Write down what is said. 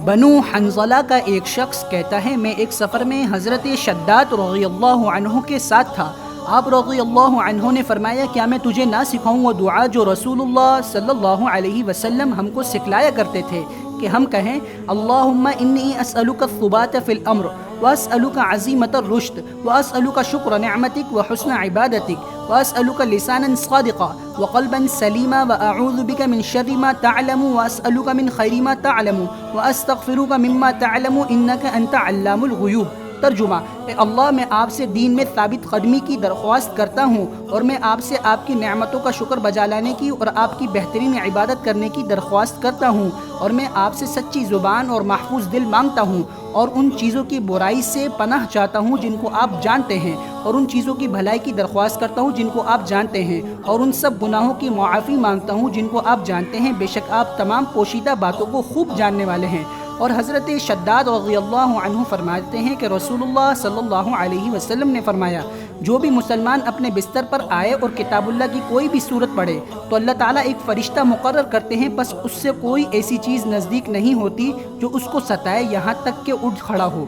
بنو حنظلہ کا ایک شخص کہتا ہے میں ایک سفر میں حضرت شداد رضی اللہ عنہ کے ساتھ تھا۔ آپ رضی اللہ عنہ نے فرمایا کیا میں تجھے نہ سکھاؤں وہ دعا جو رسول اللہ صلی اللہ علیہ وسلم ہم کو سکھلایا کرتے تھے کہ ہم کہیں اللہم انی اسألک الثبات فی الامر واسألک عزیمت الرشد واسألک شکر نعمتک وحسن عبادتک واسألک لسانا صادقا وقلبا سلیما واعوذ بک من شر ما تعلم واسألک من خیر ما تعلم واستغفرک مما تعلم انک انت علام الغیوب۔ ترجمہ: اے اللہ میں آپ سے دین میں ثابت قدمی کی درخواست کرتا ہوں اور میں آپ سے آپ کی نعمتوں کا شکر بجا لانے کی اور آپ کی بہترین عبادت کرنے کی درخواست کرتا ہوں، اور میں آپ سے سچی زبان اور محفوظ دل مانگتا ہوں، اور ان چیزوں کی برائی سے پناہ چاہتا ہوں جن کو آپ جانتے ہیں، اور ان چیزوں کی بھلائی کی درخواست کرتا ہوں جن کو آپ جانتے ہیں، اور ان سب گناہوں کی معافی مانگتا ہوں جن کو آپ جانتے ہیں، بے شک آپ تمام پوشیدہ باتوں کو خوب جاننے والے ہیں۔ اور حضرت شداد رضی اللہ عنہ فرماتے ہیں کہ رسول اللہ صلی اللہ علیہ وسلم نے فرمایا جو بھی مسلمان اپنے بستر پر آئے اور کتاب اللہ کی کوئی بھی سورت پڑھے تو اللہ تعالیٰ ایک فرشتہ مقرر کرتے ہیں، بس اس سے کوئی ایسی چیز نزدیک نہیں ہوتی جو اس کو ستائے یہاں تک کہ اٹھ کھڑا ہو۔